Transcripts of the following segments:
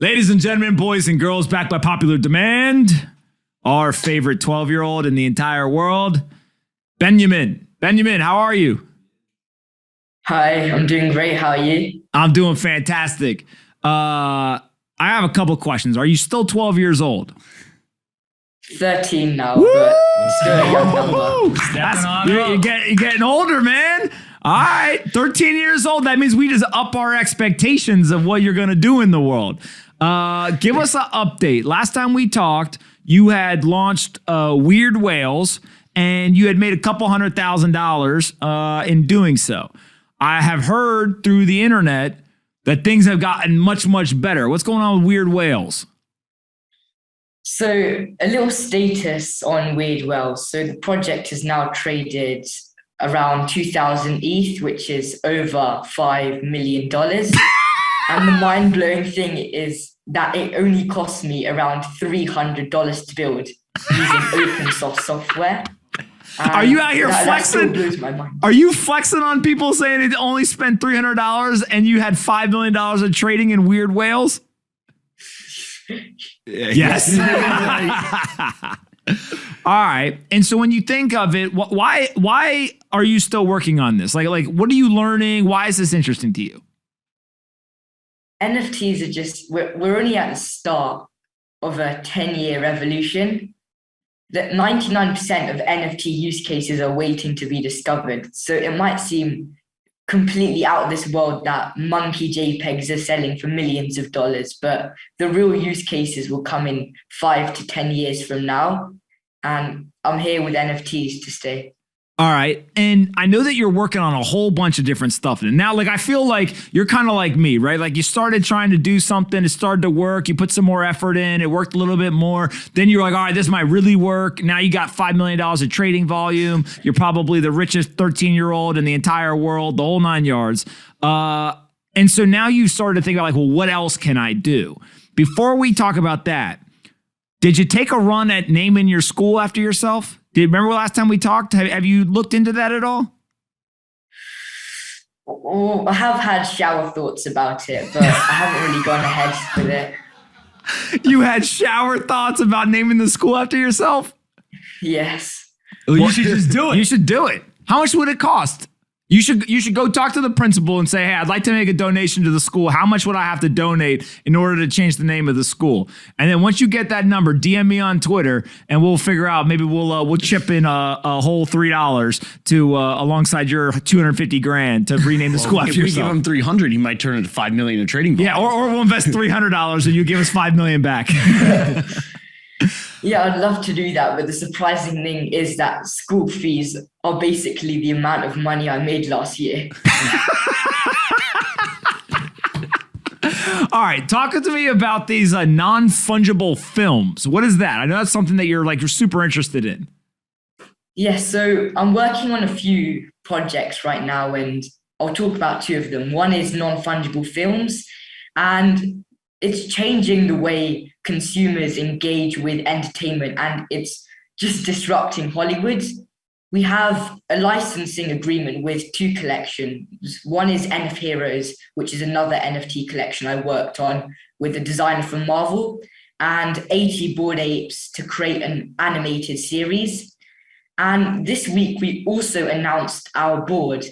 Ladies and gentlemen, boys and girls, back by popular demand, our favorite 12-year-old in the entire world, Benjamin. Benjamin, how are you? Hi, I'm doing great. How are you? I'm doing fantastic. I have a couple questions. Are you still 12 years old? 13 now, but still a young number. You're getting older, man. All right, 13 years old. That means we just up our expectations of what you're going to do in the world. Give us an update. Last time we talked, you had launched Weird Whales, and you had made a couple $100,000 in doing so. I have heard through the internet that things have gotten much, much better. What's going on with Weird Whales? So a little status on Weird Whales. So the project is now traded around 2,000 ETH, which is over $5 million. And the mind-blowing thing is that it only cost me around $300 to build using open source software. Are you out here flexing? That still blows my mind. Are you flexing on people saying it only spent $300 and you had $5 million of trading in Weird Whales? Yes. All right. And so when you think of it, why are you still working on this? Like, what are you learning? Why is this interesting to you? NFTs are just, we're only at the start of a 10-year revolution. That 99% of NFT use cases are waiting to be discovered. So it might seem completely out of this world that monkey JPEGs are selling for millions of dollars, but the real use cases will come in 5 to 10 years from now. And I'm here with NFTs to stay. All right. And I know that you're working on a whole bunch of different stuff. And now, I feel like you're kind of like me, right? Like you started trying to do something, it started to work, you put some more effort in, it worked a little bit more. Then you're like, all right, this might really work. Now you got $5 million of trading volume. You're probably the richest 13-year-old in the entire world, the whole 9 yards. And so now you started to think about well, what else can I do? Before we talk about that, did you take a run at naming your school after yourself? Remember last time we talked? Have you looked into that at all? Oh, I have had shower thoughts about it, but I haven't really gone ahead with it. You had shower thoughts about naming the school after yourself? Yes. Well, you should just do it. You should do it. How much would it cost? You should go talk to the principal and say, hey, I'd like to make a donation to the school. How much would I have to donate in order to change the name of the school? And then once you get that number, DM me on Twitter and we'll figure out, maybe we'll chip in a whole $3 to alongside your $250,000 to rename the school after yourself. If we give him 300, he might turn into $5 million in trading volume. Yeah, or we'll invest $300 and you give us $5 million back. Yeah, I'd love to do that, but the surprising thing is that school fees are basically the amount of money I made last year. All right, talk to me about these non-fungible films. What is that? I know that's something that you're super interested in. Yes, so I'm working on a few projects right now, and I'll talk about two of them. One is non-fungible films, and it's changing the way consumers engage with entertainment, and it's just disrupting Hollywood. We have a licensing agreement with two collections. One is NF Heroes, which is another NFT collection I worked on with a designer from Marvel, and 80 Bored Apes to create an animated series. And this week, we also announced our board,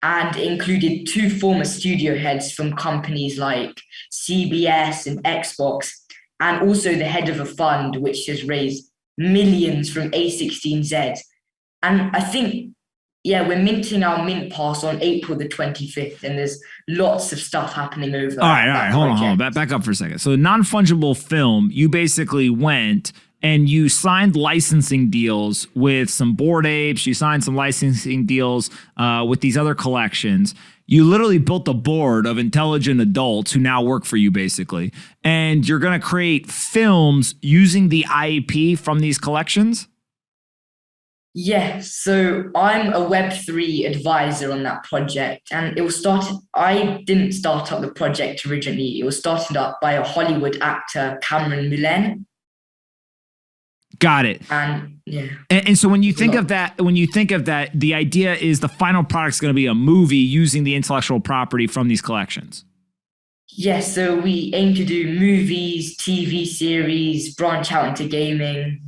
and included two former studio heads from companies like CBS and Xbox, and also the head of a fund which has raised millions from A16Z. And I think, we're minting our mint pass on April the 25th, and there's lots of stuff happening over. All right, hold on. Back up for a second. So non-fungible film, you basically went and you signed licensing deals with some Bored Apes. You signed some licensing deals with these other collections. You literally built a board of intelligent adults who now work for you, basically. And you're going to create films using the IP from these collections? Yes, so I'm a Web3 advisor on that project, and I didn't start up the project originally. It was started up by a Hollywood actor, Cameron Mullen. Got it. And yeah. And so when you think of that, the idea is the final product is going to be a movie using the intellectual property from these collections. Yes, so we aim to do movies, TV series, branch out into gaming.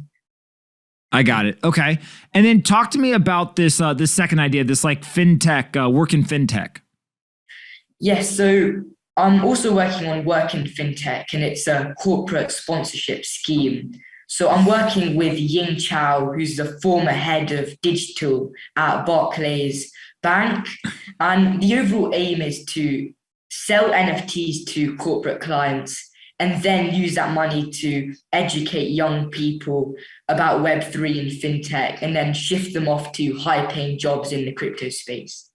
I got it. Okay. And then talk to me about this second idea, this like fintech, work in fintech. Yes, so I'm also working on Work in Fintech, and it's a corporate sponsorship scheme. So I'm working with Ying Chow, who's the former head of digital at Barclays Bank. And the overall aim is to sell NFTs to corporate clients and then use that money to educate young people about Web3 and fintech, and then shift them off to high paying jobs in the crypto space.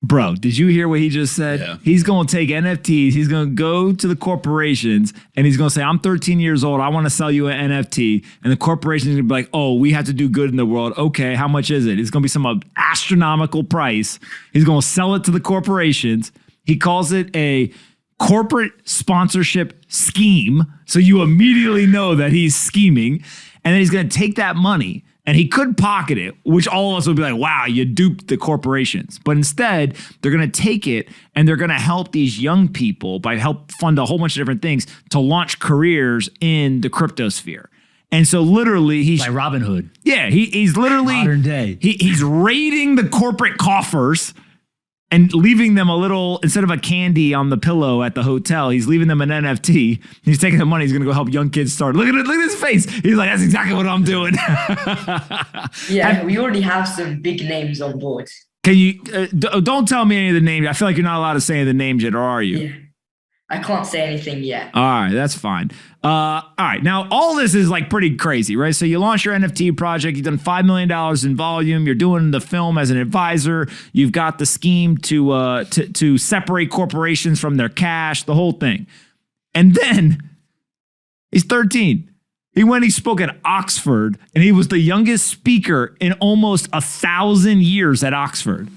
Bro, did you hear what he just said? Yeah. He's going to take NFTs. He's going to go to the corporations and he's going to say, I'm 13 years old. I want to sell you an NFT. And the corporation is going to be like, oh, we have to do good in the world. Okay, how much is it? It's going to be some astronomical price. He's going to sell it to the corporations. He calls it a corporate sponsorship scheme. So you immediately know that he's scheming. And then he's going to take that money. And he could pocket it, which all of us would be like, wow, you duped the corporations. But instead, they're going to take it and they're going to help these young people by help fund a whole bunch of different things to launch careers in the crypto sphere. And so literally he's Like Robin Hood. yeah, he's literally Modern day. He's raiding the corporate coffers and leaving them a little, instead of a candy on the pillow at the hotel, he's leaving them an NFT. He's taking the money. He's going to go help young kids start. Look at his face. He's like, that's exactly what I'm doing. Yeah, we already have some big names on board. Can you, don't tell me any of the names. I feel like you're not allowed to say any of the names yet, or are you? Yeah, I can't say anything yet. All right, that's fine. All right, now all this is like pretty crazy, right? So you launch your NFT project, you've done $5 million in volume, you're doing the film as an advisor, you've got the scheme to separate corporations from their cash, the whole thing. And then he's 13. He spoke at Oxford, and he was the youngest speaker in almost 1,000 years at Oxford.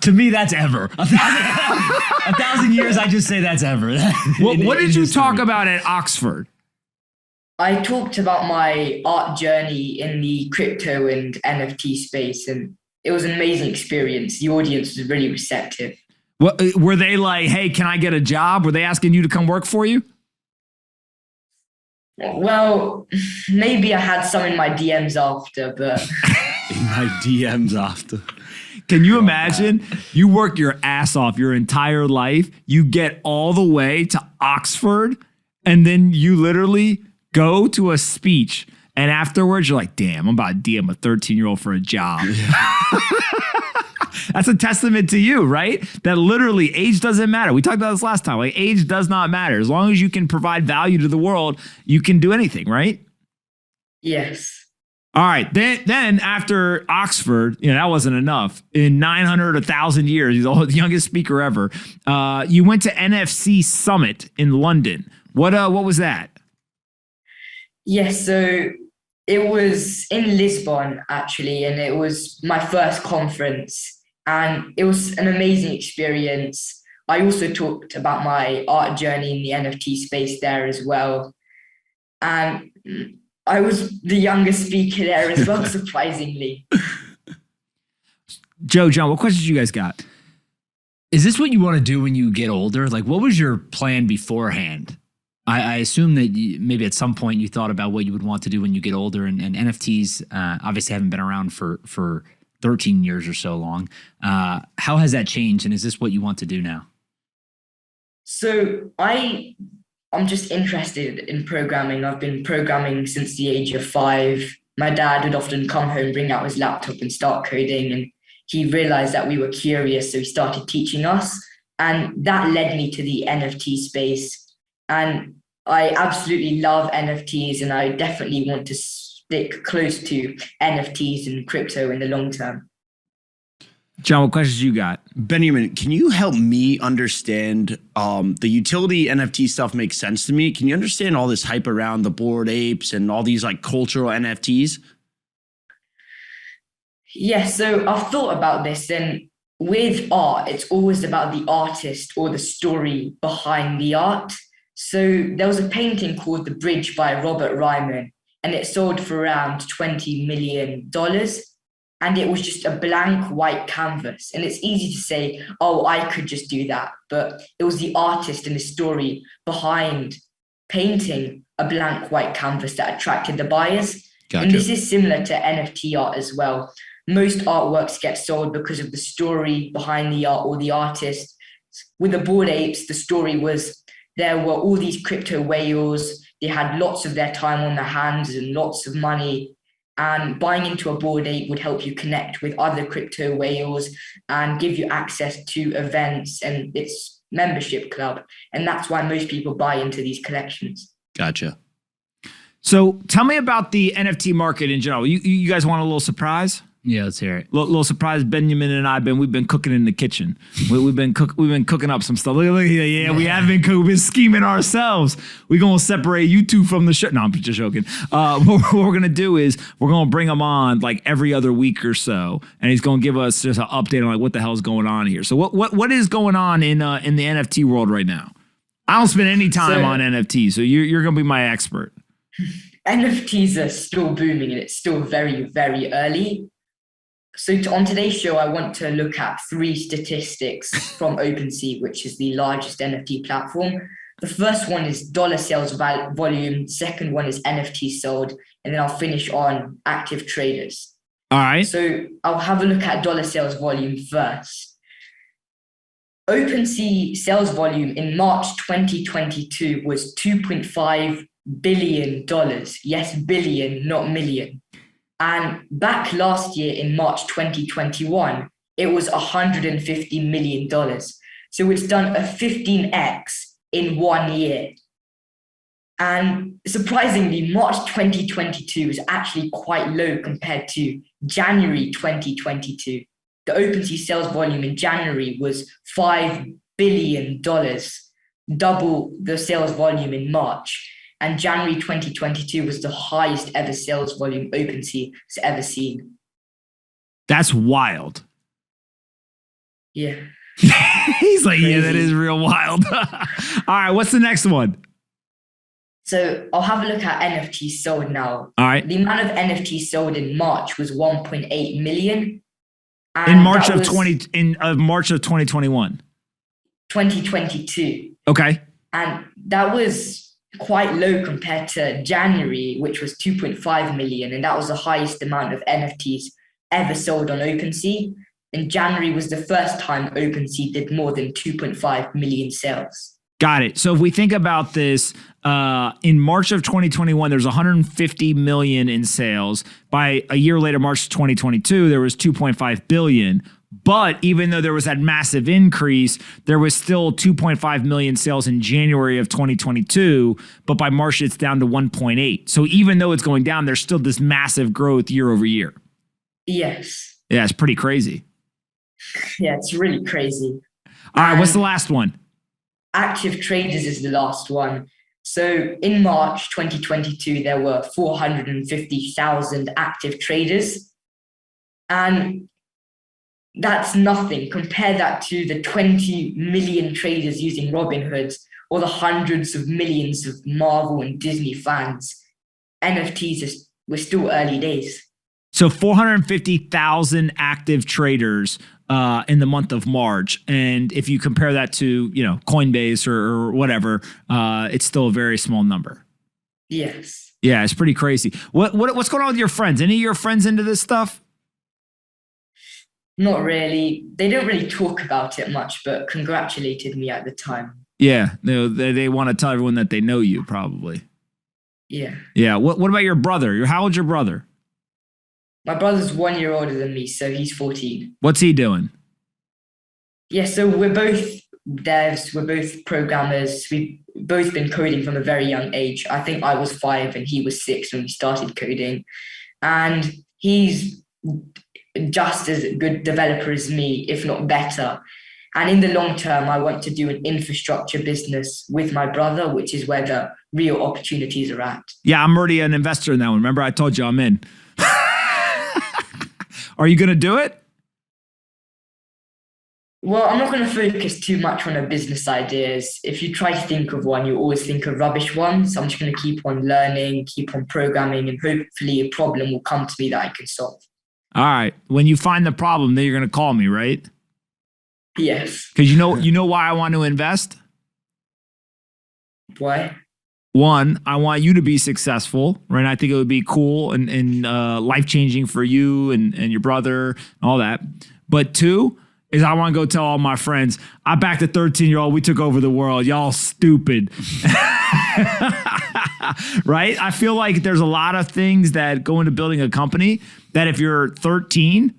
To me, that's ever. 1,000 years, I just say that's ever. What did you talk about at Oxford? I talked about my art journey in the crypto and NFT space, and it was an amazing experience. The audience was really receptive. What, were they like, hey, can I get a job? Were they asking you to come work for you? Well, maybe I had some in my DMs after, but In my DMs after. Can you imagine? You work your ass off your entire life. You get all the way to Oxford, and then you literally go to a speech. And afterwards, you're like, damn, I'm about to DM a 13-year-old for a job. That's a testament to you, right? That literally age doesn't matter. We talked about this last time. Like, age does not matter. As long as you can provide value to the world, you can do anything, right? yes. All right. Then after Oxford, that wasn't enough. In 900, 1,000 years, he's the youngest speaker ever. You went to NFC Summit in London. What was that? Yes, so it was in Lisbon, actually, and it was my first conference, and it was an amazing experience. I also talked about my art journey in the NFT space there as well. And I was the youngest speaker there as well, surprisingly. Joe, John, what questions you guys got? Is this what you want to do when you get older? Like, what was your plan beforehand? I assume that maybe at some point you thought about what you would want to do when you get older, and NFTs obviously haven't been around for 13 years or so long. How has that changed, and is this what you want to do now? So I'm just interested in programming. I've been programming since the age of 5. My dad would often come home, bring out his laptop and start coding, and he realized that we were curious, so he started teaching us, and that led me to the NFT space. And I absolutely love NFTs, and I definitely want to stick close to NFTs and crypto in the long term. John, what questions you got? Benjamin, can you help me understand the utility NFT stuff makes sense to me? Can you understand all this hype around the Bored Apes and all these like cultural NFTs? Yes, so I've thought about this, and with art, it's always about the artist or the story behind the art. So there was a painting called The Bridge by Robert Ryman, and it sold for around $20 million. and it was just a blank white canvas. And it's easy to say, oh, I could just do that. But it was the artist and the story behind painting a blank white canvas that attracted the buyers. Gotcha. And this is similar to NFT art as well. Most artworks get sold because of the story behind the art or the artist. With the Bored Apes, the story was there were all these crypto whales. They had lots of their time on their hands and lots of money. And buying into a Bored Ape would help you connect with other crypto whales and give you access to events and its membership club. And that's why most people buy into these collections. Gotcha. So tell me about the NFT market in general. You guys want a little surprise? Yeah, let's hear it. Little surprise. Benjamin and we've been cooking in the kitchen. We've been cooking up some stuff. Look, yeah, we have been cooking. We've been scheming ourselves. We're gonna separate you two from the show. No, I'm just joking. What we're gonna do is we're gonna bring him on like every other week or so, and he's gonna give us just an update on like what the hell's going on here. So what is going on in the NFT world right now? I don't spend any time on NFTs, so you're gonna be my expert. NFTs are still booming, and it's still very, very early. So on today's show, I want to look at 3 statistics from OpenSea, which is the largest NFT platform. The first one is dollar sales volume. Second one is NFT sold. And then I'll finish on active traders. All right. So I'll have a look at dollar sales volume first. OpenSea sales volume in March 2022 was $2.5 billion. Yes, billion, not million. And back last year in March 2021, it was $150 million. So it's done a 15x in 1 year. And surprisingly, March 2022 is actually quite low compared to January 2022. The OpenSea sales volume in January was $5 billion, double the sales volume in March. And January 2022 was the highest ever sales volume OpenSea has ever seen. That's wild. Yeah. He's like, Crazy. yeah, that is real wild. All right, what's the next one? So I'll have a look at NFTs sold now. All right. The amount of NFTs sold in March was 1.8 million. In March of 2021. 2022. Okay. And that was quite low compared to January, which was 2.5 million. And that was the highest amount of NFTs ever sold on OpenSea. And January was the first time OpenSea did more than 2.5 million sales. Got it. So if we think about this, in March of 2021, there's 150 million in sales. By a year later, March 2022, there was 2.5 billion. But even though there was that massive increase, there was still 2.5 million sales in January of 2022. But by March, it's down to 1.8. So even though it's going down, there's still this massive growth year over year. Yes. Yeah, it's pretty crazy. Yeah, it's really crazy. All right, what's the last one? Active traders is the last one. So in March 2022, there were 450,000 active traders. And that's nothing. Compare that to the 20 million traders using Robinhood or the hundreds of millions of Marvel and Disney fans. NFTs were still early days. So 450,000 active traders in the month of March. And if you compare that to, Coinbase or whatever, it's still a very small number. Yes. Yeah, it's pretty crazy. What's going on with your friends? Any of your friends into this stuff? Not really. They don't really talk about it much, but congratulated me at the time. Yeah, they want to tell everyone that they know you, probably. Yeah. Yeah. What about your brother? How old's your brother? My brother's 1 year older than me, so he's 14. What's he doing? Yeah, so we're both devs, we're both programmers. We've both been coding from a very young age. I think I was 5 and he was 6 when we started coding. And he's just as good developer as me, if not better. And in the long term, I want to do an infrastructure business with my brother, which is where the real opportunities are at. Yeah, I'm already an investor in that one. Remember, I told you I'm in. Are you going to do it? Well, I'm not going to focus too much on the business ideas. If you try to think of one, you always think of rubbish ones. So I'm just going to keep on learning, keep on programming, and hopefully a problem will come to me that I can solve. All right. When you find the problem, then you're going to call me, right? Yes. Because you know why I want to invest? Why? One, I want you to be successful, right? I think it would be cool and life-changing for you and your brother and all that. But two is I want to go tell all my friends, I backed a 13-year-old, we took over the world. Y'all stupid. Right? I feel like there's a lot of things that go into building a company that if you're 13,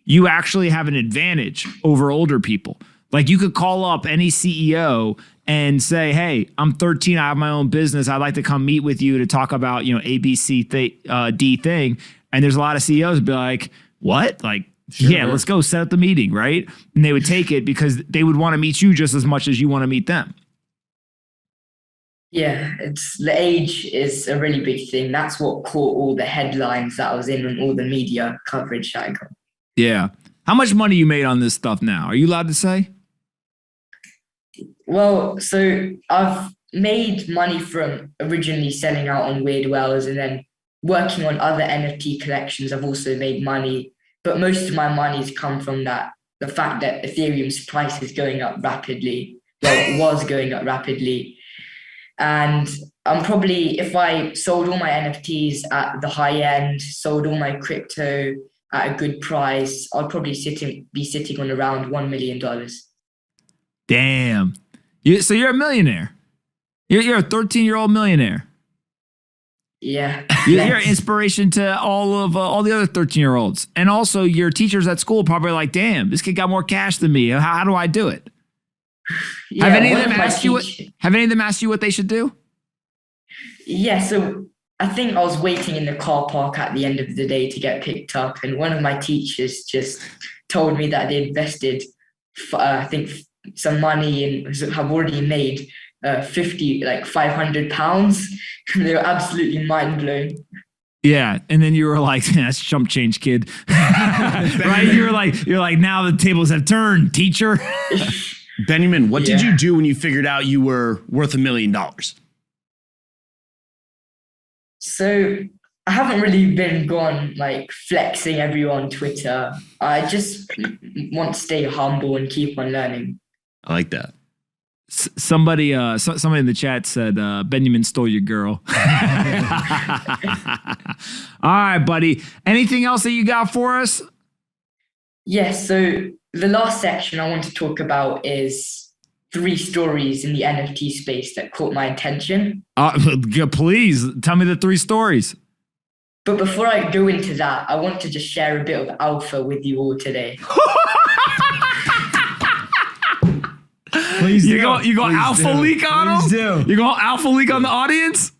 you actually have an advantage over older people. Like you could call up any CEO and say, hey, I'm 13, I have my own business. I'd like to come meet with you to talk about, ABC D thing. And there's a lot of CEOs be like, what? Like, yeah, let's go set up the meeting, right? And they would take it because they would want to meet you just as much as you want to meet them. Yeah, it's the age is a really big thing. That's what caught all the headlines that I was in and all the media coverage that I got. Yeah. How much money you made on this stuff now? Are you allowed to say? Well, so I've made money from originally selling out on Weird Wells and then working on other NFT collections. I've also made money, but most of my money's come from the fact that Ethereum's price is going up rapidly. Well, it was going up rapidly. And I'm probably, if I sold all my NFTs at the high end, sold all my crypto at a good price, I'd probably be sitting on around $1 million. Damn. So you're a millionaire. You're a 13-year-old millionaire. Yeah. You're an inspiration to all the other 13-year-olds. And also your teachers at school probably like, damn, this kid got more cash than me. How do I do it? Yeah, have any of them asked you what they should do? Yeah, so I think I was waiting in the car park at the end of the day to get picked up, and one of my teachers just told me that they invested, I think, some money and have already made £500. They were absolutely mind blown. Yeah, and then you were like, "That's chump change, kid." Right? You're like, now the tables have turned, teacher. Benjamin, what did you do when you figured out you were worth $1 million? So I haven't really been gone like flexing everyone on Twitter. I just want to stay humble and keep on learning. I like that. Somebody in the chat said Benjamin stole your girl. All right, buddy. Anything else that you got for us? Yes. So the last section I want to talk about is 3 stories in the NFT space that caught my attention. Please tell me the 3 stories. But before I go into that, I want to just share a bit of alpha with you all today. Please do. You go alpha leak on them? Please do. You go alpha leak on the audience?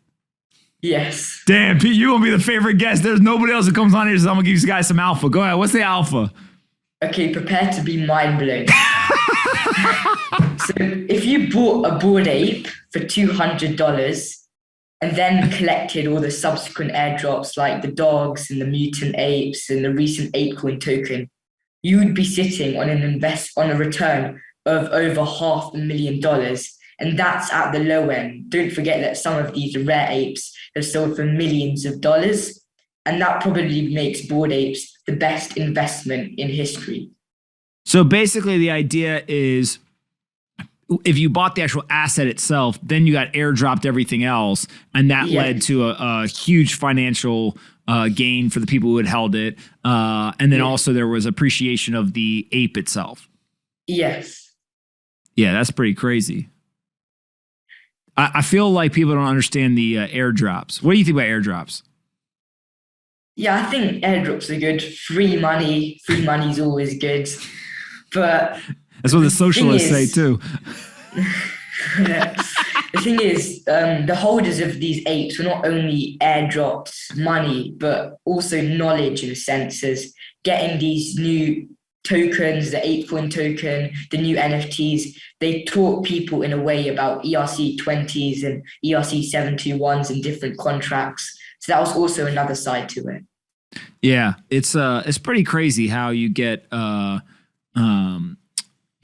Yes. Damn, Pete, you're going to be the favorite guest. There's nobody else that comes on here, so I'm going to give you guys some alpha. Go ahead. What's the alpha? Okay, prepare to be mind blown. So if you bought a Bored Ape for $200 and then collected all the subsequent airdrops like the dogs and the mutant apes and the recent ApeCoin token, you would be sitting on on a return of over $500,000. And that's at the low end. Don't forget that some of these rare apes have sold for millions of dollars. And that probably makes Bored Apes the best investment in history. So basically the idea is if you bought the actual asset itself, then you got airdropped everything else. And that led to a huge financial gain for the people who had held it. And then also there was appreciation of the ape itself. Yes. Yeah, that's pretty crazy. I feel like people don't understand the airdrops. What do you think about airdrops? Yeah, I think airdrops are good. Free money is always good. But that's what the socialists say too. The thing is, the holders of these apes were not only airdropped money, but also knowledge in a sense, as getting these new tokens, the ApeCoin token, the new NFTs. They taught people in a way about ERC-20s and ERC-721s and different contracts. So that was also another side to it. Yeah, it's pretty crazy how you get the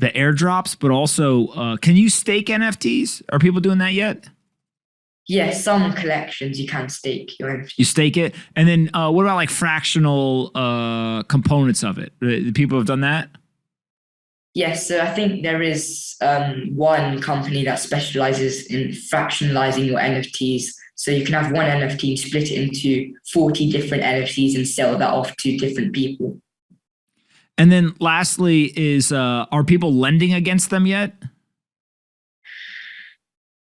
airdrops, but also can you stake NFTs? Are people doing that yet? Yes, some collections you can stake your NFT. You stake it, and then what about like fractional components of it? People have done that. Yes, so I think there is one company that specializes in fractionalizing your NFTs. So you can have one NFT and split it into 40 different NFTs and sell that off to different people. And then lastly is are people lending against them yet?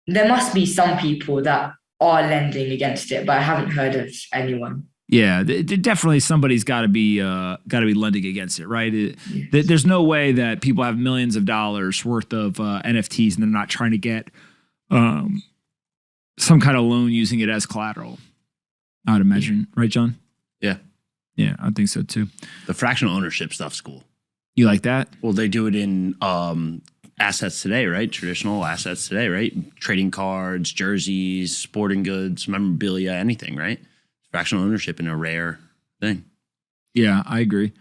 There must be some people that are lending against it, but I haven't heard of anyone. Yeah, definitely somebody's got to be lending against it, right? Yes. There's no way that people have millions of dollars worth of NFTs and they're not trying to get some kind of loan using it as collateral. I would imagine, right, John? Yeah. Yeah, I think so too. The fractional ownership stuff's cool. You like that? Well, they do it in assets today, right? Traditional assets today, right? Trading cards, jerseys, sporting goods, memorabilia, anything, right? Fractional ownership in a rare thing. Yeah, I agree.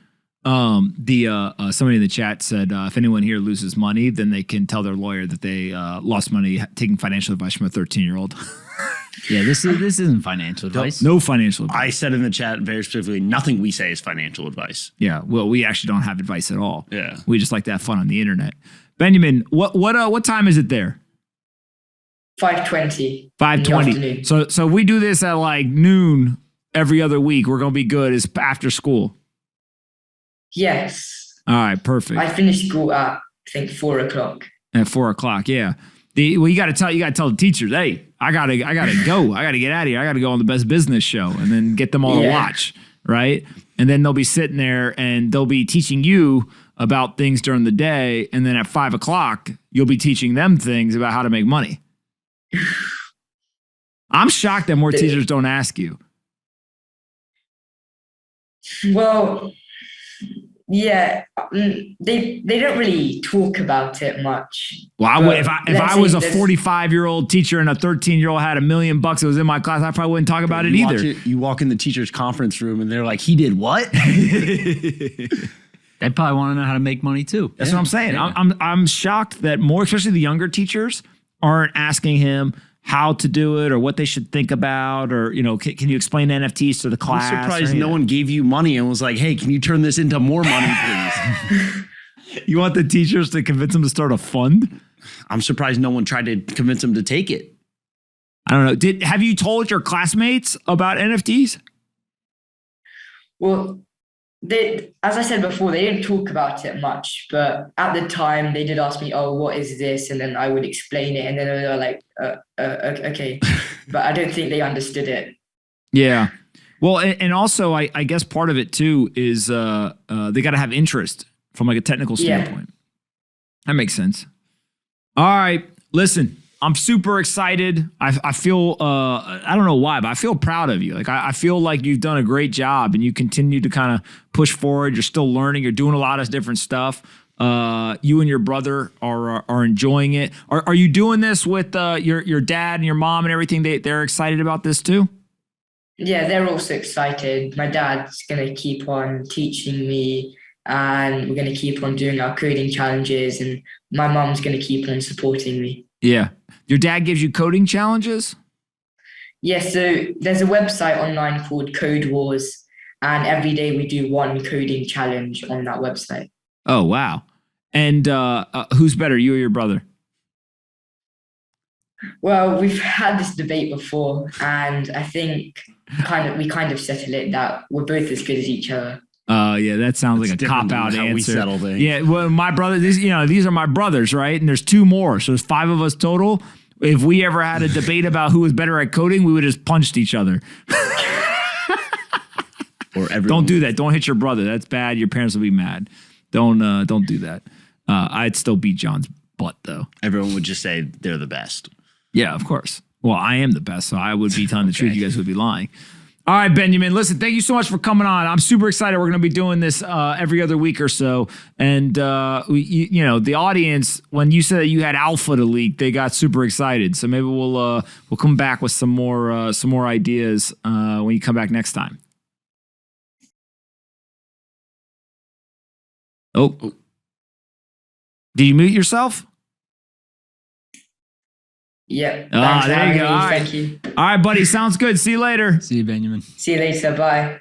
Somebody in the chat said if anyone here loses money, then they can tell their lawyer that they lost money taking financial advice from a 13-year-old. Yeah, this isn't financial advice. No financial advice. I said in the chat very specifically, nothing we say is financial advice. Yeah, well, we actually don't have advice at all. Yeah. We just like to have fun on the internet. Benjamin, what time is it there? 5:20. 5:20. So we do this at like noon every other week. We're gonna be good. It's after school. Yes. All right, perfect. I finished school at, I think, 4 o'clock. At 4 o'clock, yeah. You gotta tell the teachers, hey, I gotta go. I gotta get out of here. I gotta go on the Best Business Show and then get them all to watch, right? And then they'll be sitting there and they'll be teaching you about things during the day, and then at 5 o'clock, you'll be teaching them things about how to make money. I'm shocked that more teachers don't ask you. Well, yeah, they don't really talk about it much. Well, I would, if I was a let's say 45-year-old teacher and a 13-year-old had $1 million that was in my class, I probably wouldn't talk about it either. You walk in the teacher's conference room and they're like, he did what? They probably want to know how to make money too. That's what I'm saying. Yeah. I'm shocked that more, especially the younger teachers, aren't asking him how to do it or what they should think about, or can you explain NFTs to the class? I'm surprised no one gave you money and was like, hey, can you turn this into more money, please? You want the teachers to convince them to start a fund? I'm surprised no one tried to convince them to take it. I don't know. Have you told your classmates about NFTs? Well, as I said before, they didn't talk about it much, but at the time they did ask me, oh, what is this? And then I would explain it, and then they were like, okay. But I don't think they understood it. Yeah. Well, and also I guess part of it too is they got to have interest from like a technical standpoint. That makes sense. All right. Listen, I'm super excited. I feel, I don't know why, but I feel proud of you. Like, I feel like you've done a great job and you continue to kind of push forward. You're still learning. You're doing a lot of different stuff. You and your brother are enjoying it. Are you doing this with your dad and your mom and everything? They're excited about this too? Yeah, they're also excited. My dad's going to keep on teaching me, and we're going to keep on doing our coding challenges, and my mom's going to keep on supporting me. Yeah. Your dad gives you coding challenges? Yeah, so there's a website online called Code Wars, and every day we do one coding challenge on that website. Oh, wow. And who's better, you or your brother? Well, we've had this debate before, and I think we kind of settled it that we're both as good as each other. Yeah, that sounds like a cop-out answer. We settle things. Yeah, well, my brother, these are my brothers, right? And there's 2 more, so there's 5 of us total. If we ever had a debate about who was better at coding, we would have just punched each other. Or everyone. Don't do that. Don't hit your brother. That's bad. Your parents will be mad. Don't do that. I'd still beat John's butt though. Everyone would just say they're the best. Yeah, of course. Well, I am the best, so I would be telling the truth. You guys would be lying. All right, Benjamin, listen, thank you so much for coming on. I'm super excited. We're going to be doing this every other week or so. And, the audience, when you said that you had alpha to leak, they got super excited. So maybe we'll come back with some more ideas when you come back next time. Oh. Did you mute yourself? Yep. Ah, Thanks for there you having go. me. All right. Thank you. All right, buddy. Sounds good. See you later. See you, Benjamin. See you later. Bye.